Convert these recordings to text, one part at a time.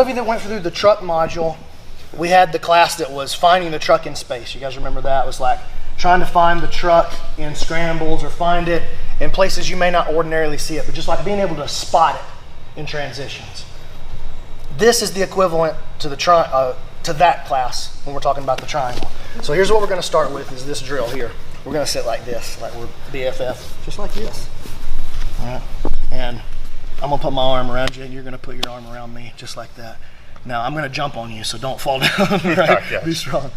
Those of you that went through the truck module, we had the class that was finding the truck in space. You guys remember that? It was like trying to find the truck in scrambles or find it in places you may not ordinarily see it, but just like being able to spot it in transitions. This is the equivalent to the to that class when we're talking about the triangle. So here's what we're going to start with is this drill here. We're going to sit like this, like we're BFF, just like this. All right, and I'm gonna put my arm around you and you're gonna put your arm around me just like that. Now I'm gonna jump on you, so don't fall down, right? Yes. Be strong.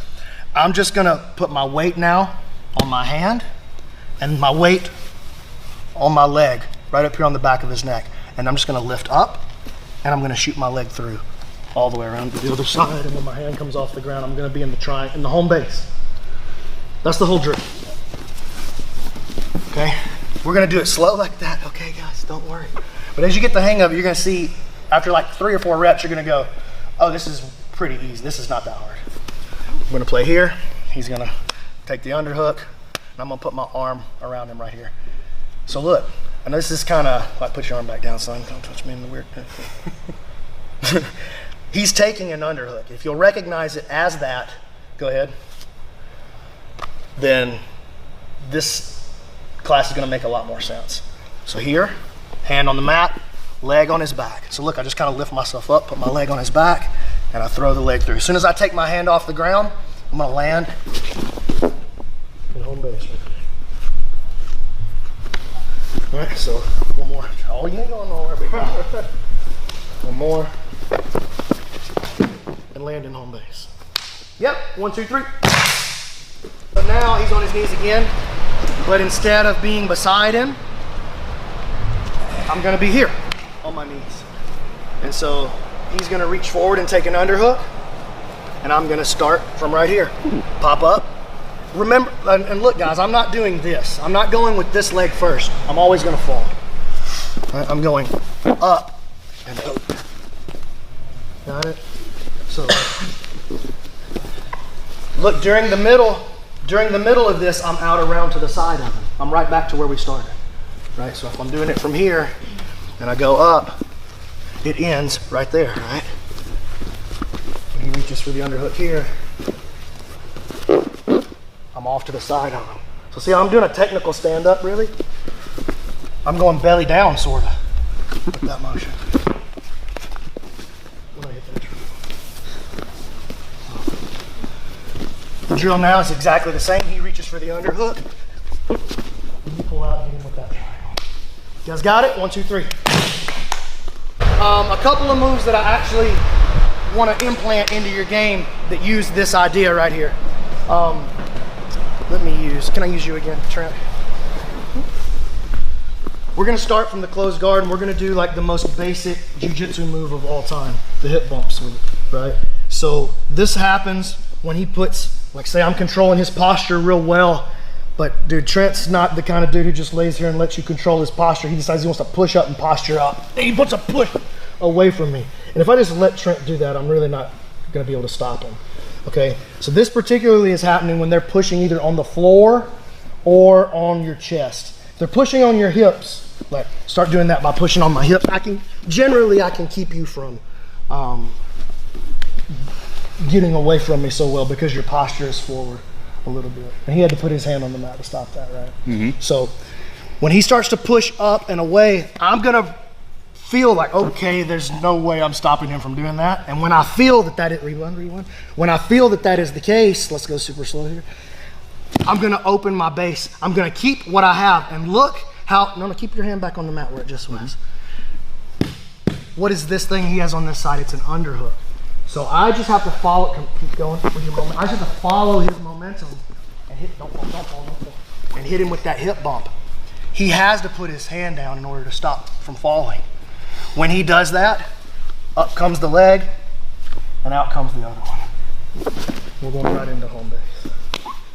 I'm just gonna put my weight now on my hand and my weight on my leg, right up here on the back of his neck. And I'm just gonna lift up and I'm gonna shoot my leg through all the way around to the other side, and when my hand comes off the ground, I'm gonna be in the home base. That's the whole drill. Okay? We're gonna do it slow like that, okay guys, don't worry. But as you get the hang of it, you're gonna see, after like 3 or 4 reps, you're gonna go, oh, this is pretty easy, this is not that hard. I'm gonna play here, he's gonna take the underhook, and I'm gonna put my arm around him right here. So look, I know this is kinda, like put your arm back down, son, don't touch me in the weird. He's taking an underhook. If you'll recognize it as that, go ahead, then this class is gonna make a lot more sense. So here, hand on the mat, leg on his back. So look, I just kind of lift myself up, put my leg on his back, and I throw the leg through. As soon as I take my hand off the ground, I'm gonna land in home base right there. All right, so one more. Oh, you ain't going nowhere, big guy. One more, and land in home base. Yep, 1, 2, 3. But now he's on his knees again, but instead of being beside him, I'm gonna be here on my knees. And so he's gonna reach forward and take an underhook, and I'm gonna start from right here. Pop up. Remember, and look guys, I'm not doing this. I'm not going with this leg first. I'm always gonna fall. Right, I'm going up and over. Got it? So, look, during the middle of this, I'm out around to the side of him. I'm right back to where we started. Right, so if I'm doing it from here and I go up, it ends right there, right? When he reaches for the underhook here, I'm off to the side of him. So see how I'm doing a technical stand up, really? I'm going belly down, sort of, with that motion. When I hit that drill. The drill now is exactly the same. He reaches for the underhook. You pull out and hit him with that triangle. You guys got it? 1, 2, 3. A couple of moves that I actually want to implant into your game that use this idea right here. Can I use you again, Trent? We're gonna start from the closed guard and we're gonna do like the most basic jiu-jitsu move of all time, the hip bumps, right? So this happens when he puts, like say I'm controlling his posture real well, but dude, Trent's not the kind of dude who just lays here and lets you control his posture. He decides he wants to push up and posture up. And he puts a push away from me. And if I just let Trent do that, I'm really not gonna be able to stop him. Okay, so this particularly is happening when they're pushing either on the floor or on your chest. If they're pushing on your hips, like start doing that by pushing on my hips. I can keep you from getting away from me so well because your posture is forward a little bit. And he had to put his hand on the mat to stop that, right? Mm-hmm. So when he starts to push up and away, I'm gonna feel like, okay, there's no way I'm stopping him from doing that. And when I feel that rewind. When I feel that that is the case, let's go super slow here. I'm gonna open my base. I'm gonna keep what I have and look how, no, keep your hand back on the mat where it just was. What is this thing he has on this side? It's an underhook. So I just have to follow, keep going with your moment. I just have to follow his momentum and hit, don't fall, and hit him with that hip bump. He has to put his hand down in order to stop from falling. When he does that, up comes the leg and out comes the other one. We're going right into home base.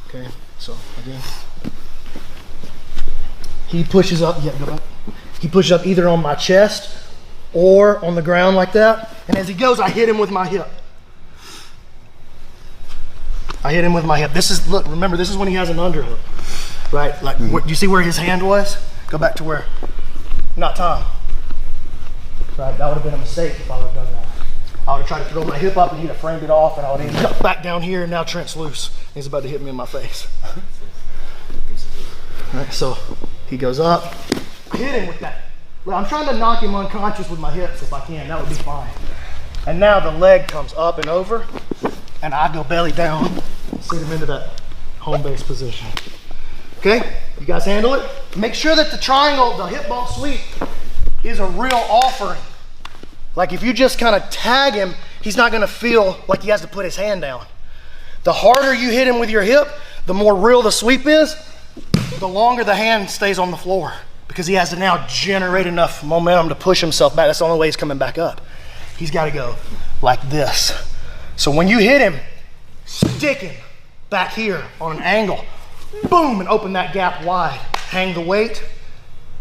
Okay, so again. He pushes up, yeah, go back. He pushes up either on my chest or on the ground like that. And as he goes, I hit him with my hip. I hit him with my hip. This is, look, remember, this is when he has an underhook, right? Like, you see where his hand was? Go back to where, not Tom. Right, that would have been a mistake if I would have done that. I would have tried to throw my hip up and he'd have framed it off, and I would have got back down here, and now Trent's loose. He's about to hit me in my face. All right, so he goes up. I hit him with that. I'm trying to knock him unconscious with my hips if I can. That would be fine. And now the leg comes up and over, and I go belly down, send him into that home base position. Okay, you guys handle it? Make sure that the triangle, the hip bump sweep, is a real offering. Like if you just kind of tag him, he's not gonna feel like he has to put his hand down. The harder you hit him with your hip, the more real the sweep is, the longer the hand stays on the floor, because he has to now generate enough momentum to push himself back. That's the only way he's coming back up. He's gotta go like this. So when you hit him, stick him back here on an angle, boom, and open that gap wide. Hang the weight,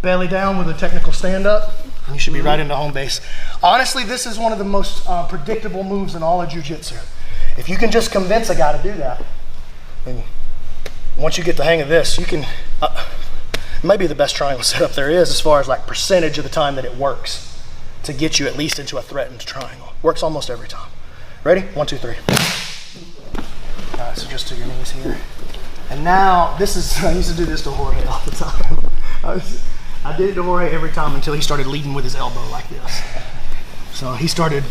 belly down with a technical stand up, and you should be right into home base. Honestly, this is one of the most predictable moves in all of jiu-jitsu. If you can just convince a guy to do that, and once you get the hang of this, you can, it may be the best triangle setup there is as far as like percentage of the time that it works to get you at least into a threatened triangle. Works almost every time. Ready? 1, 2, 3. All right, so just to your knees here. And now, this is, I used to do this to Jorge all the time. I did it to Jorge every time until he started leading with his elbow like this. So he started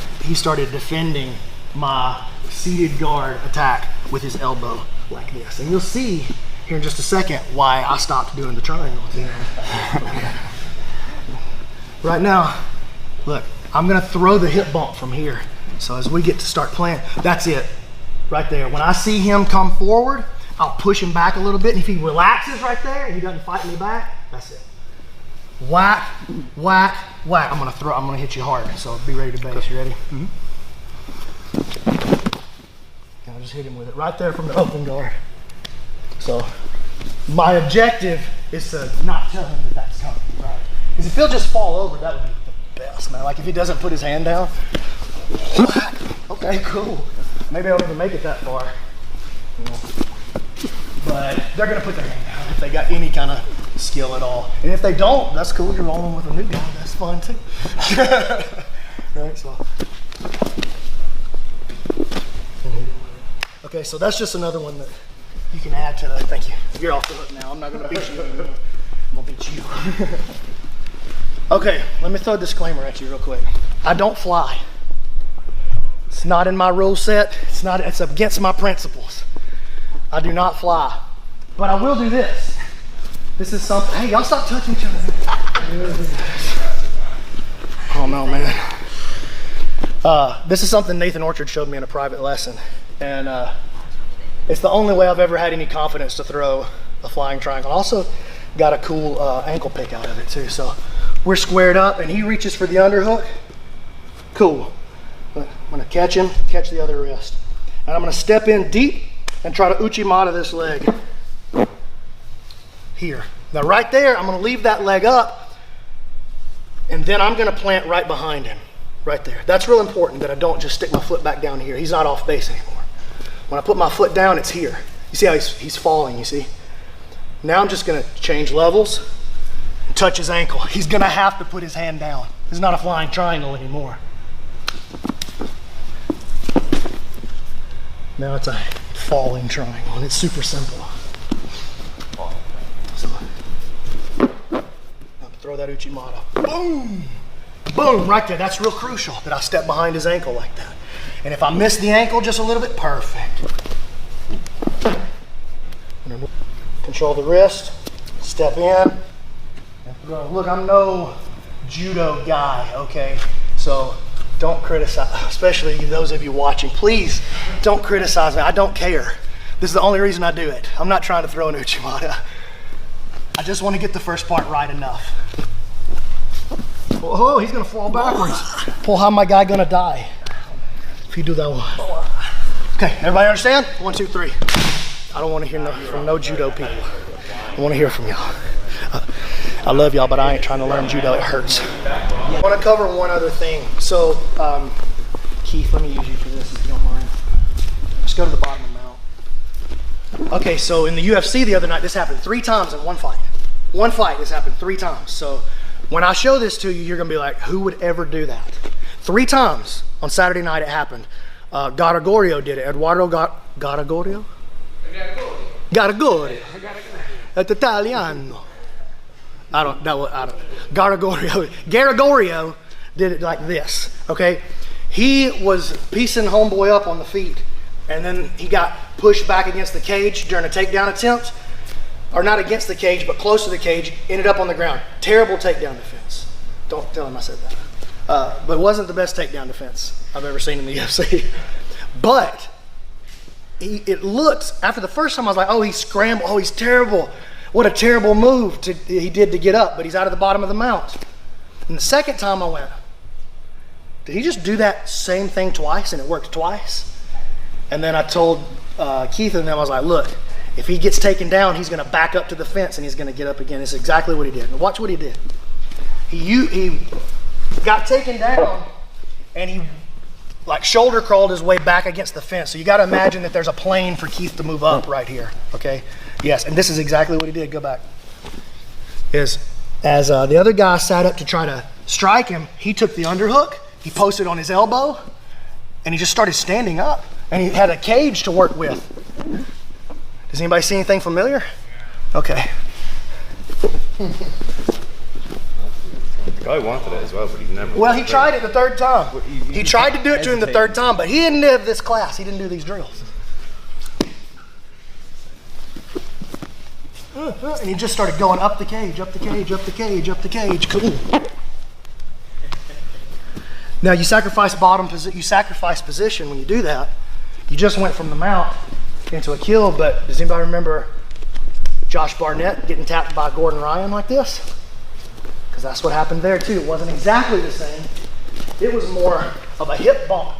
defending my seated guard attack with his elbow like this. And you'll see here in just a second why I stopped doing the triangle. Right now, look, I'm gonna throw the hip bump from here. So as we get to start playing, that's it, right there. When I see him come forward, I'll push him back a little bit, and if he relaxes right there and he doesn't fight me back, that's it. Whack, whack, whack. I'm gonna hit you hard, so be ready to base. You ready? Mm-hmm. I'll just hit him with it right there from the open guard. So my objective is to not tell him that that's coming, right? Because if he'll just fall over, that would be the best, man. Like if he doesn't put his hand down, whack. Okay, cool. Maybe I'll never make it that far. You know. But they're gonna put their hand down if they got any kind of skill at all. And if they don't, that's cool. You're rolling with a new guy. That's fun too. Right, so. Okay, so that's just another one that you can add to the, thank you. You're off the hook now. I'm not gonna beat you anymore. I'm gonna beat you. Okay, let me throw a disclaimer at you real quick. I don't fly. It's not in my rule set. It's against my principles. I do not fly, but I will do this. This is something, hey, y'all stop touching each other. Oh no, man. This is something Nathan Orchard showed me in a private lesson. And it's the only way I've ever had any confidence to throw a flying triangle. Also got a cool ankle pick out of it too. So we're squared up and he reaches for the underhook. Cool. I'm gonna catch him, catch the other wrist. And I'm gonna step in deep and try to uchimata this leg here. Now right there, I'm gonna leave that leg up and then I'm gonna plant right behind him, right there. That's real important that I don't just stick my foot back down here. He's not off base anymore. When I put my foot down, it's here. You see how he's falling, you see? Now I'm just gonna change levels and touch his ankle. He's gonna have to put his hand down. It's not a flying triangle anymore. Now it's a falling triangle, and it's super simple. So, throw that uchimata. Boom! Boom, right there. That's real crucial that I step behind his ankle like that. And if I miss the ankle just a little bit, perfect. Control the wrist, step in. Look, I'm no judo guy, okay? So don't criticize, especially those of you watching. Please don't criticize me. I don't care. This is the only reason I do it. I'm not trying to throw an uchimata. I just want to get the first part right enough. Oh, he's gonna fall backwards. Paul, how my guy gonna die if you do that one? Okay, everybody understand? 1, 2, 3. I don't want to hear from no judo people. I want to hear from y'all. I love y'all, but I ain't trying to learn judo. It hurts. I want to cover one other thing. So, Keith, let me use you for this if you don't mind. Let's go to the bottom of the mount. Okay, so in the UFC the other night, this happened 3 times in one fight. One fight, this happened 3 times. So when I show this to you, you're gonna be like, who would ever do that? 3 times on Saturday night it happened. Gargorio did it. Eduardo Gargorio? Gargorio. At Italiano. Gargorio did it like this, okay? He was piecing homeboy up on the feet, and then he got pushed back against the cage during a takedown attempt, or not against the cage, but close to the cage, ended up on the ground. Terrible takedown defense. Don't tell him I said that. But it wasn't the best takedown defense I've ever seen in the UFC. But it looked, after the first time I was like, oh, he scrambled, oh, he's terrible. What a terrible move he did to get up, but he's out of the bottom of the mount. And the second time I went, did he just do that same thing twice and it worked twice? And then I told Keith and them, I was like, look, if he gets taken down, he's gonna back up to the fence and he's gonna get up again. It's exactly what he did. And watch what he did. He got taken down and he like shoulder crawled his way back against the fence. So you gotta imagine that there's a plane for Keith to move up right here, okay? Yes, and this is exactly what he did. Go back. As the other guy sat up to try to strike him, he took the underhook, he posted on his elbow, and he just started standing up. And he had a cage to work with. Does anybody see anything familiar? Okay. The guy wanted it as well, but he never. Well, he tried it the third time. He tried to do it to him the third time, but he didn't have this class. He didn't do these drills. And he just started going up the cage, up the cage, up the cage, up the cage. Cool. Now you sacrifice position when you do that. You just went from the mount into a kill, but does anybody remember Josh Barnett getting tapped by Gordon Ryan like this? Because that's what happened there too. It wasn't exactly the same. It was more of a hip bump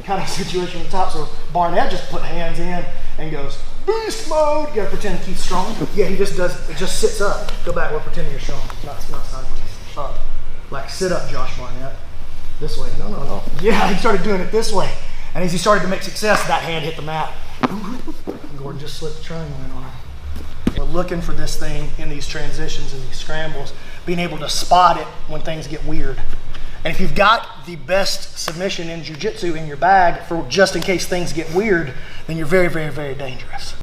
kind of situation on top. So Barnett just put hands in and goes, beast mode. You gotta pretend Keith's strong. Yeah, he just does, it just sits up. Go back, we're pretending you're strong. Not sideways. Up. Like sit up, Josh Barnett. This way. No. Yeah, he started doing it this way. And as he started to make success, that hand hit the mat. Gordon just slipped the triangle in on him. We're looking for this thing in these transitions and these scrambles, being able to spot it when things get weird. And if you've got the best submission in jiu-jitsu in your bag for just in case things get weird, then you're very, very, very dangerous.